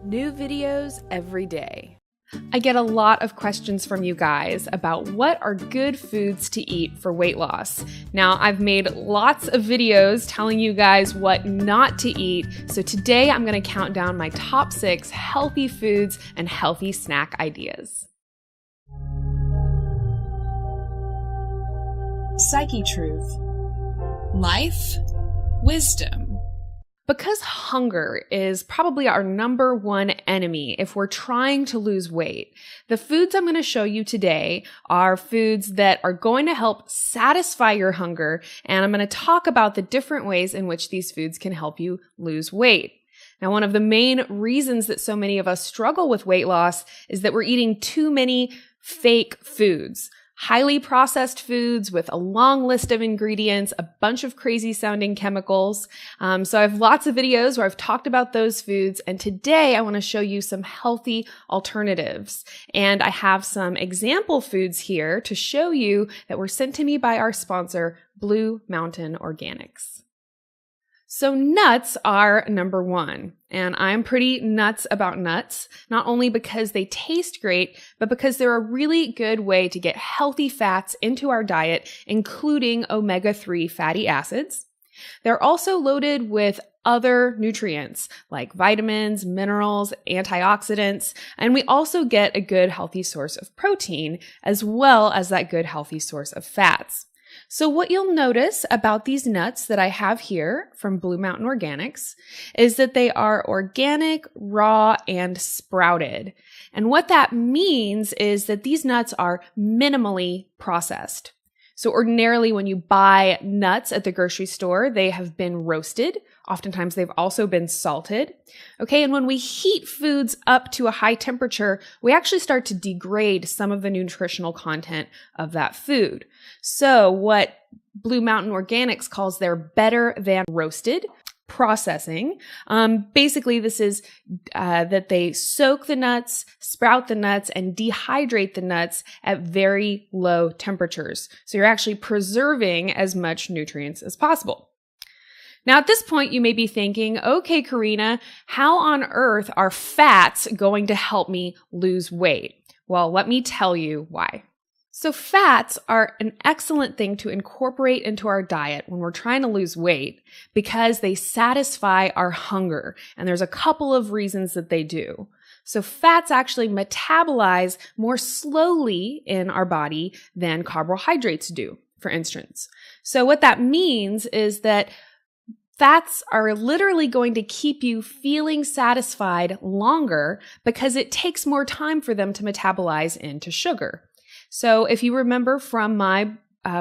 New videos every day. I get a lot of questions from you guys about what are good foods to eat for weight loss. Now, I've made lots of videos telling you guys what not to eat, so today I'm going to count down my top 6 healthy foods and healthy snack ideas. Psyche Truth. Life, wisdom. Because hunger is probably our number one enemy if we're trying to lose weight, the foods I'm going to show you today are foods that are going to help satisfy your hunger, and I'm going to talk about the different ways in which these foods can help you lose weight. Now, one of the main reasons that so many of us struggle with weight loss is that we're eating too many fake foods. Highly processed foods with a long list of ingredients, a bunch of crazy sounding chemicals. So I have lots of videos where I've talked about those foods, and today I want to show you some healthy alternatives. And I have some example foods here to show you that were sent to me by our sponsor, Blue Mountain Organics. So nuts are number one, and I'm pretty nuts about nuts, not only because they taste great, but because they're a really good way to get healthy fats into our diet, including omega-3 fatty acids. They're also loaded with other nutrients like vitamins, minerals, antioxidants, and we also get a good healthy source of protein, as well as that good healthy source of fats. So what you'll notice about these nuts that I have here from Blue Mountain Organics is that they are organic, raw, and sprouted. And what that means is that these nuts are minimally processed. So ordinarily when you buy nuts at the grocery store, they have been roasted. Oftentimes they've also been salted. Okay, and when we heat foods up to a high temperature, we actually start to degrade some of the nutritional content of that food. So what Blue Mountain Organics calls their better than roasted processing. Basically, this is that they soak the nuts, sprout the nuts, and dehydrate the nuts at very low temperatures. So you're actually preserving as much nutrients as possible. Now, at this point, you may be thinking, okay, Karina, how on earth are fats going to help me lose weight? Well, let me tell you why. So fats are an excellent thing to incorporate into our diet when we're trying to lose weight because they satisfy our hunger. And there's a couple of reasons that they do. So fats actually metabolize more slowly in our body than carbohydrates do, for instance. So what that means is that fats are literally going to keep you feeling satisfied longer because it takes more time for them to metabolize into sugar. So if you remember from my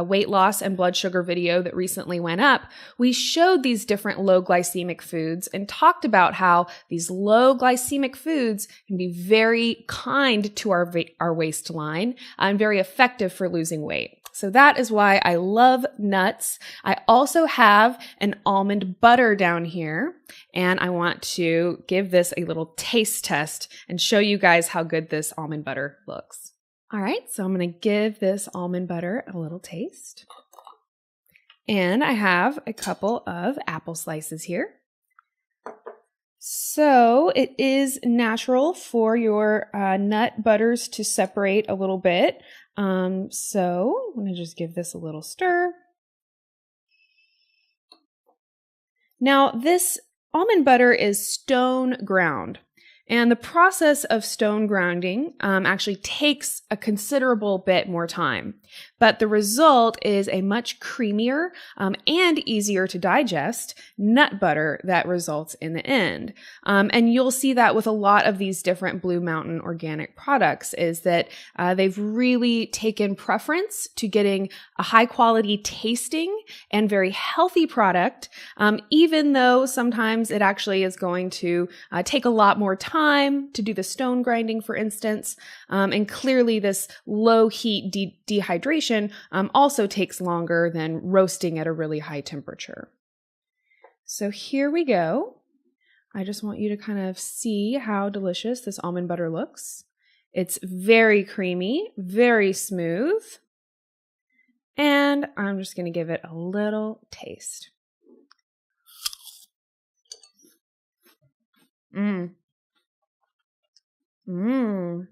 weight loss and blood sugar video that recently went up, we showed these different low glycemic foods and talked about how these low glycemic foods can be very kind to our waistline and very effective for losing weight. So that is why I love nuts. I also have an almond butter down here, and I want to give this a little taste test and show you guys how good this almond butter looks. All right, so I'm going to give this almond butter a little taste. And I have a couple of apple slices here. So it is natural for your nut butters to separate a little bit. So I'm going to just give this a little stir. Now, this almond butter is stone ground. And the process of stone grounding actually takes a considerable bit more time. But the result is a much creamier and easier to digest nut butter that results in the end. And you'll see that with a lot of these different Blue Mountain organic products is that they've really taken preference to getting a high quality tasting and very healthy product, even though sometimes it actually is going to take a lot more time to do the stone grinding, for instance. And clearly this low heat dehydration also takes longer than roasting at a really high temperature. So here we go. I just want you to kind of see how delicious this almond butter looks. It's very creamy, very smooth. And I'm just going to give it a little taste. Mmm.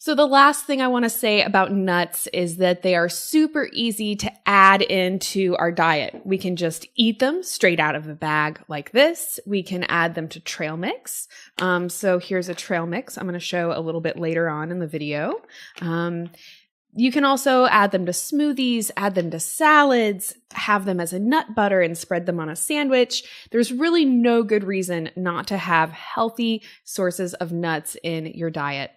So the last thing I want to say about nuts is that they are super easy to add into our diet. We can just eat them straight out of the bag like this. We can add them to trail mix. So here's a trail mix I'm going to show a little bit later on in the video. You can also add them to smoothies, add them to salads, have them as a nut butter and spread them on a sandwich. There's really no good reason not to have healthy sources of nuts in your diet.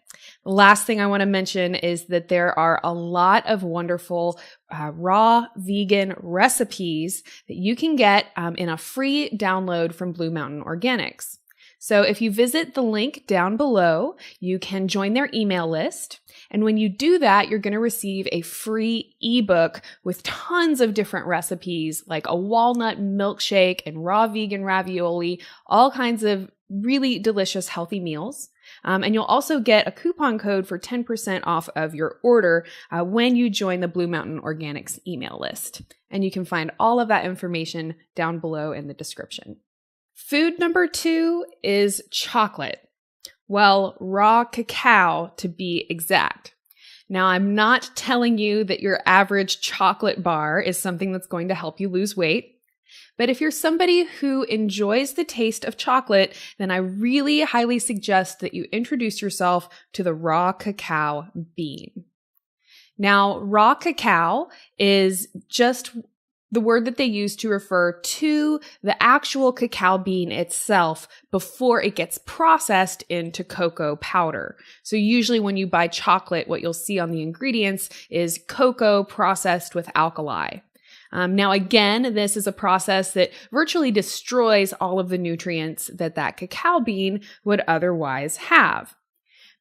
The last thing I want to mention is that there are a lot of wonderful raw vegan recipes that you can get in a free download from Blue Mountain Organics. So if you visit the link down below, you can join their email list. And when you do that, you're going to receive a free ebook with tons of different recipes like a walnut milkshake and raw vegan ravioli, all kinds of really delicious healthy meals. And you'll also get a coupon code for 10% off of your order when you join the Blue Mountain Organics email list. And you can find all of that information down below in the description. Food number 2 is chocolate. Well, raw cacao to be exact. Now, I'm not telling you that your average chocolate bar is something that's going to help you lose weight. But if you're somebody who enjoys the taste of chocolate, then I really highly suggest that you introduce yourself to the raw cacao bean. Now, raw cacao is just the word that they use to refer to the actual cacao bean itself before it gets processed into cocoa powder. So usually when you buy chocolate, what you'll see on the ingredients is cocoa processed with alkali. Now, again, this is a process that virtually destroys all of the nutrients that cacao bean would otherwise have.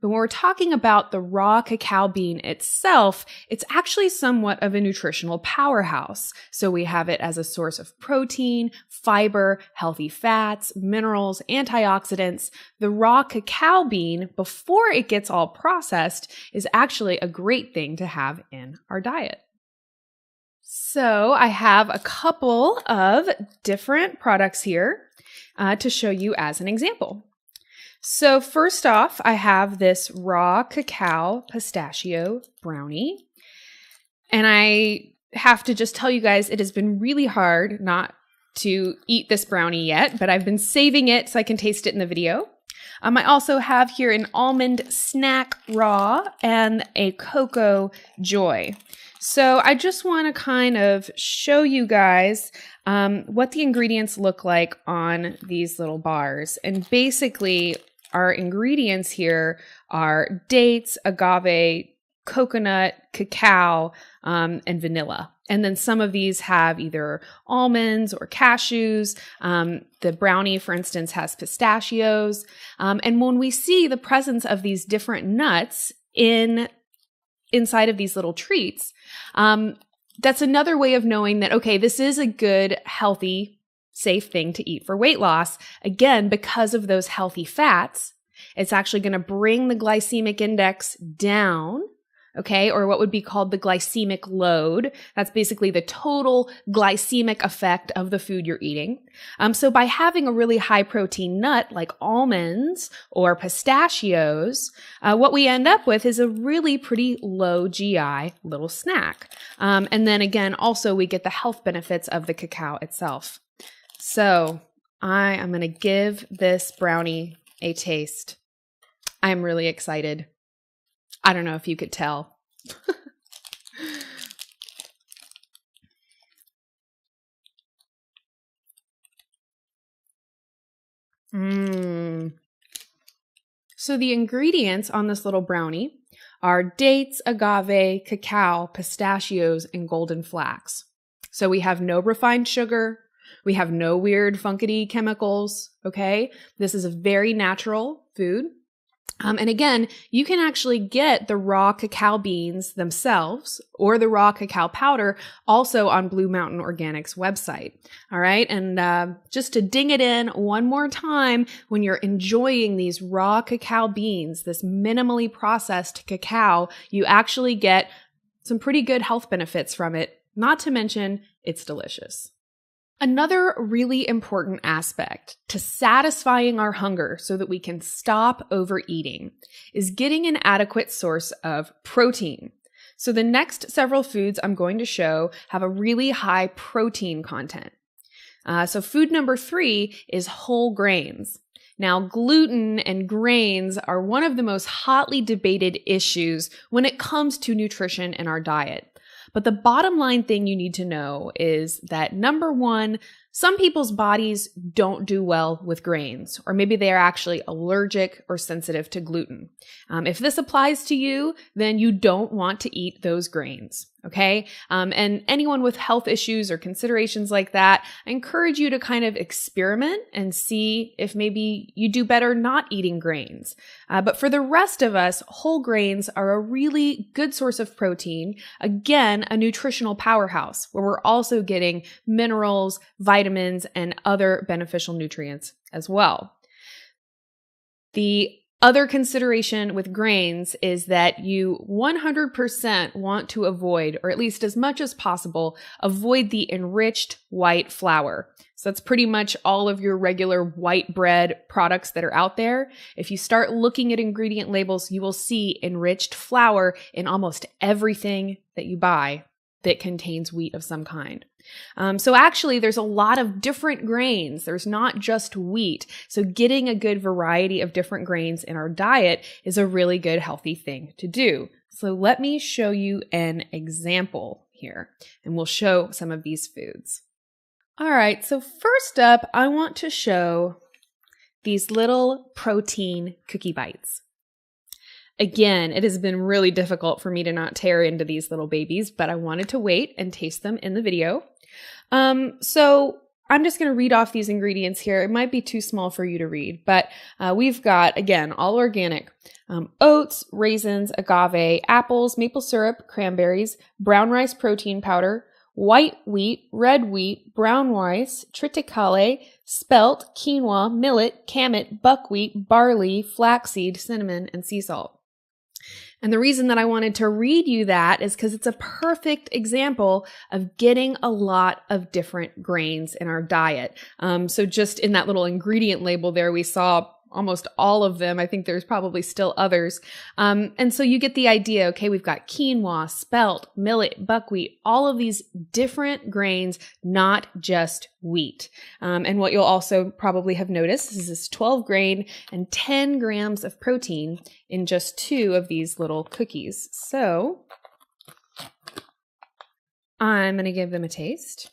But when we're talking about the raw cacao bean itself, it's actually somewhat of a nutritional powerhouse. So we have it as a source of protein, fiber, healthy fats, minerals, antioxidants. The raw cacao bean, before it gets all processed, is actually a great thing to have in our diet. So I have a couple of different products here to show you as an example. So first off, I have this raw cacao pistachio brownie. And I have to just tell you guys, it has been really hard not to eat this brownie yet, but I've been saving it so I can taste it in the video. I also have here an almond snack raw and a cocoa joy. So I just want to kind of show you guys what the ingredients look like on these little bars. And basically, our ingredients here are dates, agave, coconut, cacao, and vanilla. And then some of these have either almonds or cashews. The brownie, for instance, has pistachios. And when we see the presence of these different nuts inside of these little treats, that's another way of knowing that, okay, this is a good, healthy, safe thing to eat for weight loss. Again, because of those healthy fats, it's actually going to bring the glycemic index down, okay, or what would be called the glycemic load. That's basically the total glycemic effect of the food you're eating. So by having a really high protein nut like almonds or pistachios, what we end up with is a really pretty low GI little snack. And then again, also we get the health benefits of the cacao itself. So I am going to give this brownie a taste. I'm really excited. I don't know if you could tell. So the ingredients on this little brownie are dates, agave, cacao, pistachios, and golden flax. So we have no refined sugar. We have no weird funkity chemicals, okay? This is a very natural food. And again, you can actually get the raw cacao beans themselves or the raw cacao powder also on Blue Mountain Organics website. All right. And just to ding it in one more time, when you're enjoying these raw cacao beans, this minimally processed cacao, you actually get some pretty good health benefits from it. Not to mention, it's delicious. Another really important aspect to satisfying our hunger so that we can stop overeating is getting an adequate source of protein. So the next several foods I'm going to show have a really high protein content. So food number 3 is whole grains. Now, gluten and grains are one of the most hotly debated issues when it comes to nutrition in our diet. But the bottom line thing you need to know is that number 1, some people's bodies don't do well with grains, or maybe they are actually allergic or sensitive to gluten. If this applies to you, then you don't want to eat those grains. Okay. And anyone with health issues or considerations like that, I encourage you to kind of experiment and see if maybe you do better not eating grains. But for the rest of us, whole grains are a really good source of protein. Again, a nutritional powerhouse where we're also getting minerals, vitamins, and other beneficial nutrients as well. The other consideration with grains is that you 100% want to avoid, or at least as much as possible, avoid the enriched white flour. So that's pretty much all of your regular white bread products that are out there. If you start looking at ingredient labels, you will see enriched flour in almost everything that you buy that contains wheat of some kind. So actually, there's a lot of different grains. There's not just wheat. So getting a good variety of different grains in our diet is a really good, healthy thing to do. So let me show you an example here, and we'll show some of these foods. All right, so first up, I want to show these little protein cookie bites. Again, it has been really difficult for me to not tear into these little babies, but I wanted to wait and taste them in the video. So I'm just going to read off these ingredients here. It might be too small for you to read, but we've got, again, all organic, oats, raisins, agave, apples, maple syrup, cranberries, brown rice protein powder, white wheat, red wheat, brown rice, triticale, spelt, quinoa, millet, kamut, buckwheat, barley, flaxseed, cinnamon, and sea salt. And the reason that I wanted to read you that is because it's a perfect example of getting a lot of different grains in our diet. So just in that little ingredient label there, we saw almost all of them. I think there's probably still others. And so you get the idea, okay, we've got quinoa, spelt, millet, buckwheat, all of these different grains, not just wheat. And what you'll also probably have noticed is this 12 grain and 10 grams of protein in just 2 of these little cookies. So I'm going to give them a taste.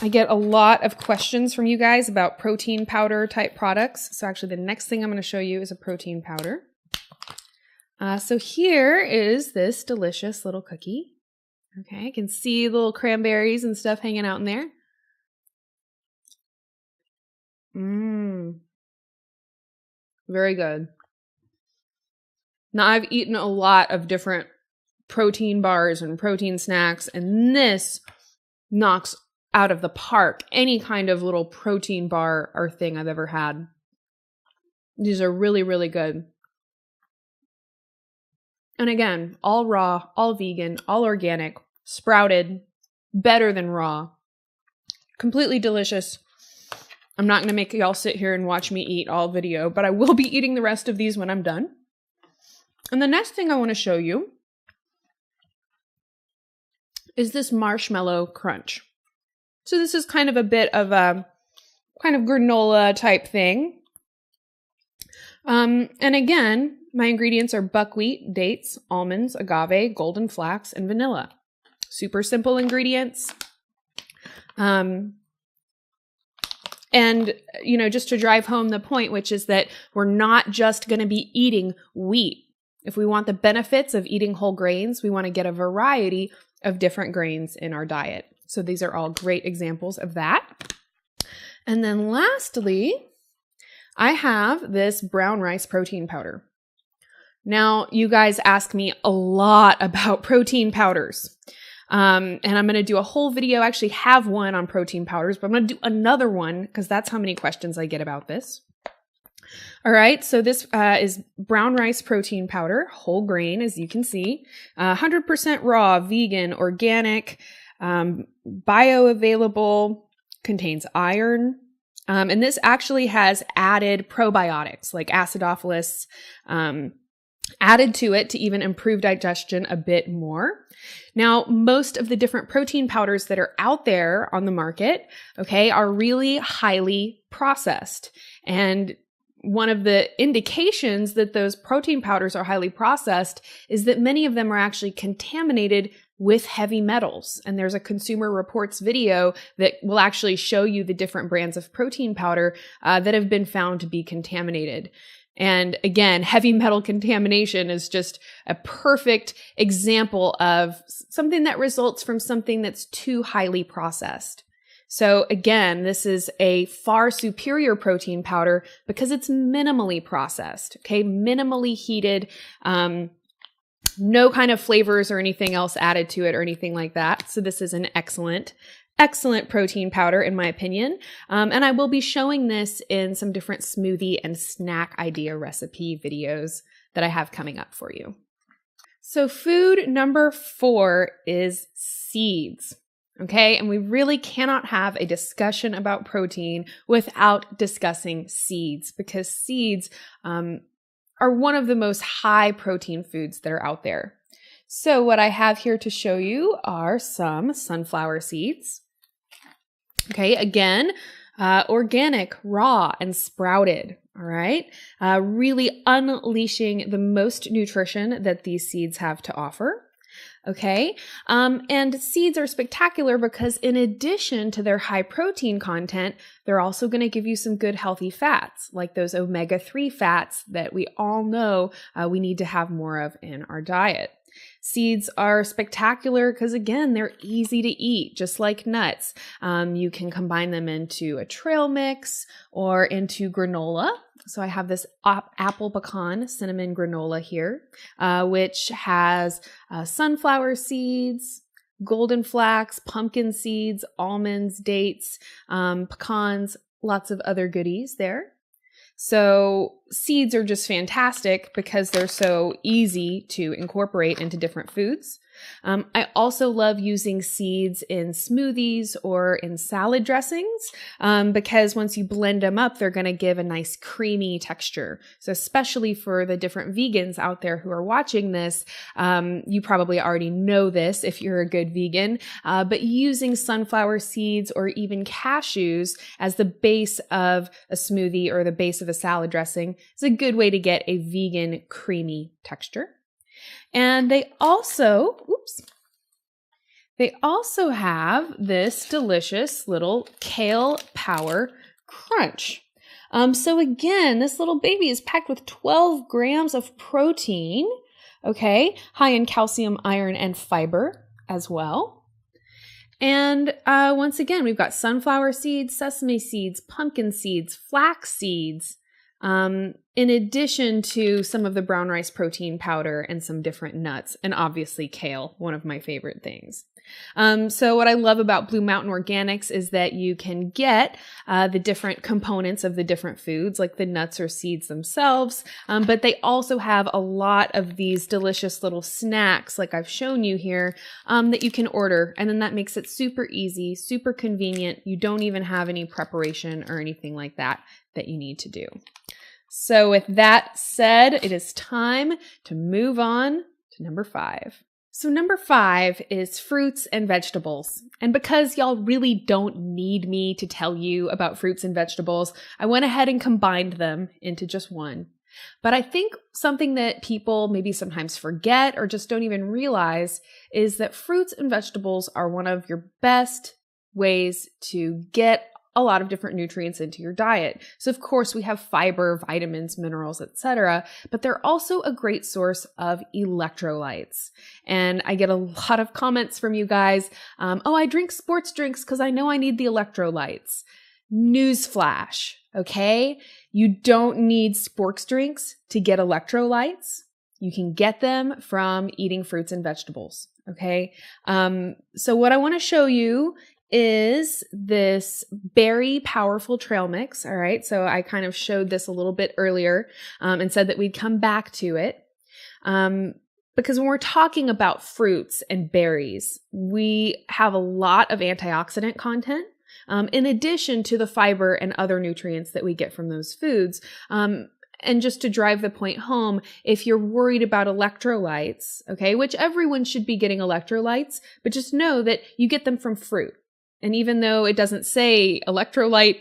I get a lot of questions from you guys about protein powder type products. So actually the next thing I'm going to show you is a protein powder. So here is this delicious little cookie. Okay, I can see little cranberries and stuff hanging out in there. Very good. Now I've eaten a lot of different protein bars and protein snacks, and this knocks out of the park any kind of little protein bar or thing I've ever had. These are really, really good. And again, all raw, all vegan, all organic, sprouted, better than raw. Completely delicious. I'm not going to make y'all sit here and watch me eat all video, but I will be eating the rest of these when I'm done. And the next thing I want to show you is this marshmallow crunch. So this is kind of a bit of a kind of granola type thing. And again, my ingredients are buckwheat, dates, almonds, agave, golden flax, and vanilla. Super simple ingredients. And, you know, just to drive home the point, which is that we're not just going to be eating wheat. If we want the benefits of eating whole grains, we want to get a variety of different grains in our diet. So these are all great examples of that. And then lastly, I have this brown rice protein powder. Now, you guys ask me a lot about protein powders. And I'm going to do a whole video. I actually have one on protein powders, but I'm going to do another one because that's how many questions I get about this. All right, so this is brown rice protein powder, whole grain, as you can see, 100% raw, vegan, organic, bioavailable, contains iron. And this actually has added probiotics like acidophilus added to it to even improve digestion a bit more. Now, most of the different protein powders that are out there on the market, okay, are really highly processed. And one of the indications that those protein powders are highly processed is that many of them are actually contaminated with heavy metals. And there's a Consumer Reports video that will actually show you the different brands of protein powder that have been found to be contaminated. And again, heavy metal contamination is just a perfect example of something that results from something that's too highly processed. So again, this is a far superior protein powder because it's minimally processed, okay? Minimally heated, no kind of flavors or anything else added to it or anything like that. So this is an excellent protein powder in my opinion. And I will be showing this in some different smoothie and snack idea recipe videos that I have coming up for you. So food number 4 is seeds. Okay, and we really cannot have a discussion about protein without discussing seeds because seeds are one of the most high protein foods that are out there. So what I have here to show you are some sunflower seeds. Okay, again, organic, raw, and sprouted. All right, really unleashing the most nutrition that these seeds have to offer. Okay, and seeds are spectacular because in addition to their high protein content, they're also going to give you some good healthy fats, like those omega-3 fats that we all know we need to have more of in our diet. Seeds are spectacular because, again, they're easy to eat, just like nuts. You can combine them into a trail mix or into granola. So I have this apple pecan cinnamon granola here, which has sunflower seeds, golden flax, pumpkin seeds, almonds, dates, pecans, lots of other goodies there. So seeds are just fantastic because they're so easy to incorporate into different foods. I also love using seeds in smoothies or in salad dressings because once you blend them up, they're going to give a nice creamy texture. So especially for the different vegans out there who are watching this, you probably already know this if you're a good vegan, but using sunflower seeds or even cashews as the base of a smoothie or the base of a salad dressing is a good way to get a vegan creamy texture. And they also have this delicious little kale power crunch. So again, this little baby is packed with 12 grams of protein, okay, high in calcium, iron, and fiber as well. And once again, we've got sunflower seeds, sesame seeds, pumpkin seeds, flax seeds, in addition to some of the brown rice protein powder and some different nuts, and obviously kale, one of my favorite things. So what I love about Blue Mountain Organics is that you can get the different components of the different foods, like the nuts or seeds themselves, but they also have a lot of these delicious little snacks, like I've shown you here, that you can order, and then that makes it super easy, super convenient. You don't even have any preparation or anything like that you need to do. So with that said, it is time to move on to number 5. So number 5 is fruits and vegetables. And because y'all really don't need me to tell you about fruits and vegetables, I went ahead and combined them into just one. But I think something that people maybe sometimes forget or just don't even realize is that fruits and vegetables are one of your best ways to get a lot of different nutrients into your diet. So of course we have fiber, vitamins, minerals, etc., but they're also a great source of electrolytes. And I get a lot of comments from you guys, oh, I drink sports drinks because I know I need the electrolytes. Newsflash, okay? You don't need sports drinks to get electrolytes. You can get them from eating fruits and vegetables, okay? So what I want to show you is this berry powerful trail mix. All right. So I kind of showed this a little bit earlier and said that we'd come back to it. Because when we're talking about fruits and berries, we have a lot of antioxidant content. In addition to the fiber and other nutrients that we get from those foods. And just to drive the point home, if you're worried about electrolytes, okay, which everyone should be getting electrolytes, but just know that you get them from fruit. And even though it doesn't say electrolyte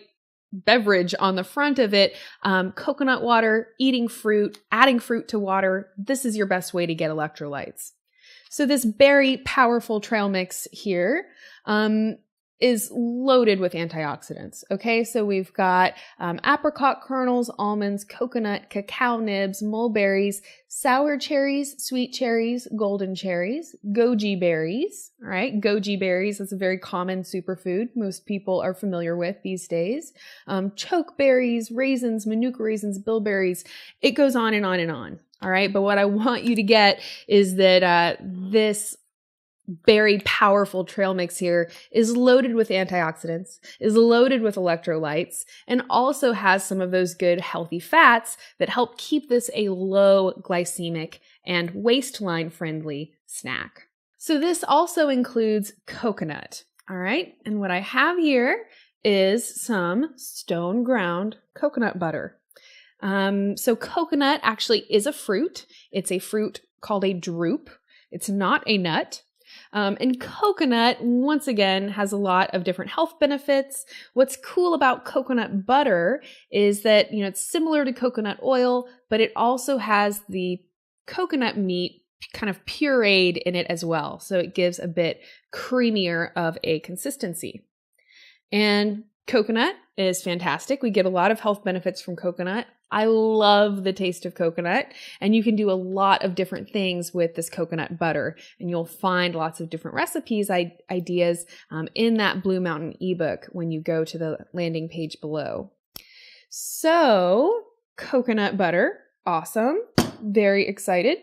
beverage on the front of it, coconut water, eating fruit, adding fruit to water, this is your best way to get electrolytes. So this berry powerful trail mix here, is loaded with antioxidants. Okay, so we've got apricot kernels, almonds, coconut, cacao nibs, mulberries, sour cherries, sweet cherries, golden cherries, goji berries. All right, goji berries is a very common superfood most people are familiar with these days. Choke berries, raisins, manuka raisins, bilberries. It goes on and on and on. All right, but what I want you to get is that this very powerful trail mix here is loaded with antioxidants, is loaded with electrolytes, and also has some of those good healthy fats that help keep this a low glycemic and waistline friendly snack. So this also includes coconut. All right. And what I have here is some stone ground coconut butter. So coconut actually is a fruit. It's a fruit called a drupe. It's not a nut. And coconut, once again, has a lot of different health benefits. What's cool about coconut butter is that, it's similar to coconut oil, but it also has the coconut meat kind of pureed in it as well. So it gives a bit creamier of a consistency. And coconut is fantastic. We get a lot of health benefits from coconut. I love the taste of coconut, and you can do a lot of different things with this coconut butter, and you'll find lots of different recipes, ideas in that Blue Mountain ebook when you go to the landing page below. So coconut butter, awesome. Very excited.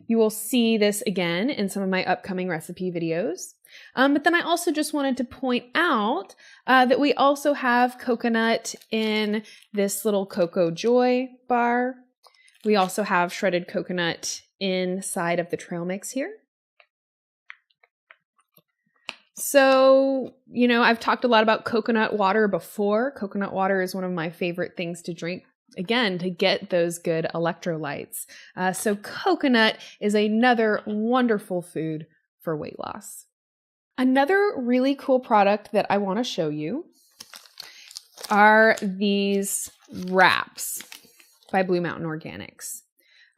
You will see this again in some of my upcoming recipe videos. But then I also just wanted to point out that we also have coconut in this little Cocoa Joy bar. We also have shredded coconut inside of the trail mix here. So, I've talked a lot about coconut water before. Coconut water is one of my favorite things to drink. Again, to get those good electrolytes. So coconut is another wonderful food for weight loss. Another really cool product that I want to show you are these wraps by Blue Mountain Organics.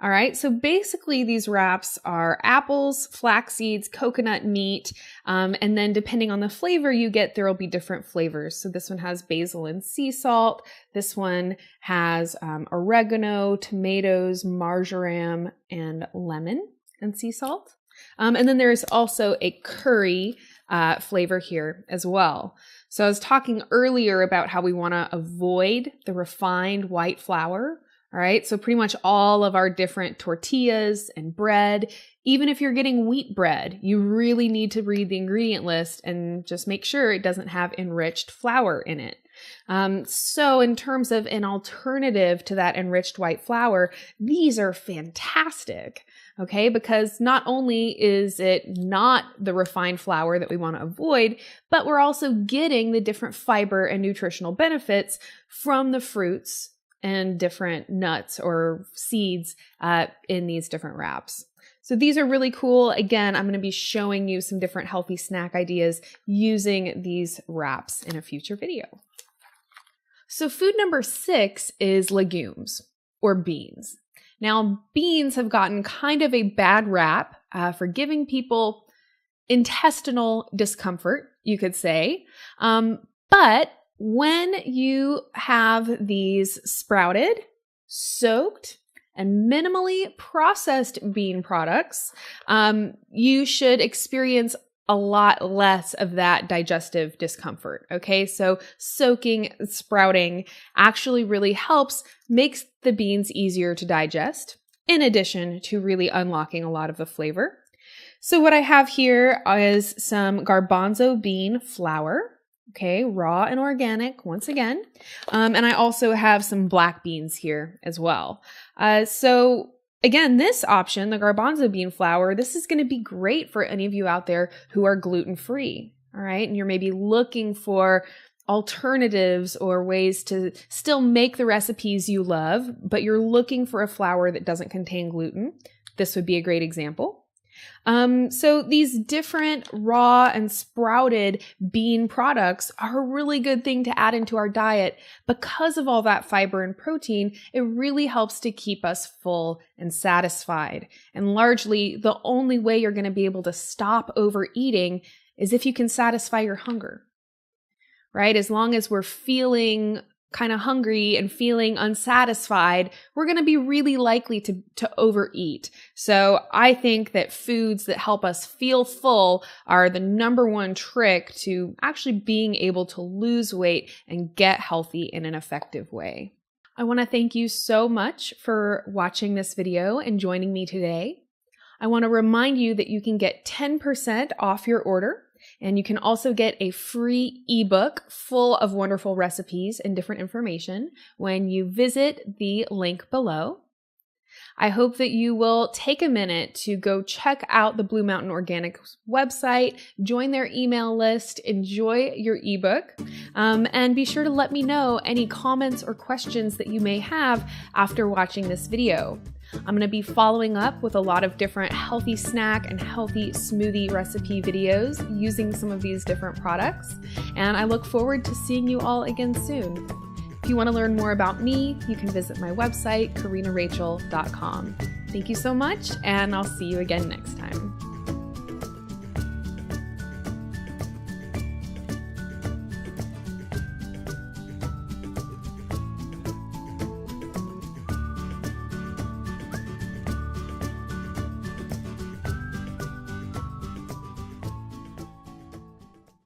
All right, so basically these wraps are apples, flax seeds, coconut meat, and then depending on the flavor you get, there will be different flavors. So this one has basil and sea salt. This one has oregano, tomatoes, marjoram, and lemon and sea salt. And then there is also a curry flavor here as well. So I was talking earlier about how we want to avoid the refined white flour. All right, so pretty much all of our different tortillas and bread, even if you're getting wheat bread, you really need to read the ingredient list and just make sure it doesn't have enriched flour in it. So in terms of an alternative to that enriched white flour, these are fantastic, okay? Because not only is it not the refined flour that we want to avoid, but we're also getting the different fiber and nutritional benefits from the fruits and different nuts or seeds in these different wraps. So these are really cool. Again, I'm going to be showing you some different healthy snack ideas using these wraps in a future video. So food number 6 is legumes or beans. Now, beans have gotten kind of a bad rap for giving people intestinal discomfort, you could say. But when you have these sprouted, soaked, and minimally processed bean products, you should experience a lot less of that digestive discomfort. Okay, so soaking, sprouting actually really helps, makes the beans easier to digest, in addition to really unlocking a lot of the flavor. So what I have here is some garbanzo bean flour. Okay, raw and organic once again. And I also have some black beans here as well. So again, this option, the garbanzo bean flour, this is going to be great for any of you out there who are gluten-free. All right, and you're maybe looking for alternatives or ways to still make the recipes you love, but you're looking for a flour that doesn't contain gluten. This would be a great example. So these different raw and sprouted bean products are a really good thing to add into our diet. Because of all that fiber and protein, it really helps to keep us full and satisfied. And largely, the only way you're going to be able to stop overeating is if you can satisfy your hunger, right? As long as we're feeling kind of hungry and feeling unsatisfied, we're going to be really likely to overeat. So I think that foods that help us feel full are the number one trick to actually being able to lose weight and get healthy in an effective way. I want to thank you so much for watching this video and joining me today. I want to remind you that you can get 10% off your order. And you can also get a free ebook full of wonderful recipes and different information when you visit the link below. I hope that you will take a minute to go check out the Blue Mountain Organics website, join their email list, enjoy your ebook, and be sure to let me know any comments or questions that you may have after watching this video. I'm going to be following up with a lot of different healthy snack and healthy smoothie recipe videos using some of these different products, and I look forward to seeing you all again soon. If you want to learn more about me, you can visit my website, karinarachel.com. Thank you so much, and I'll see you again next time.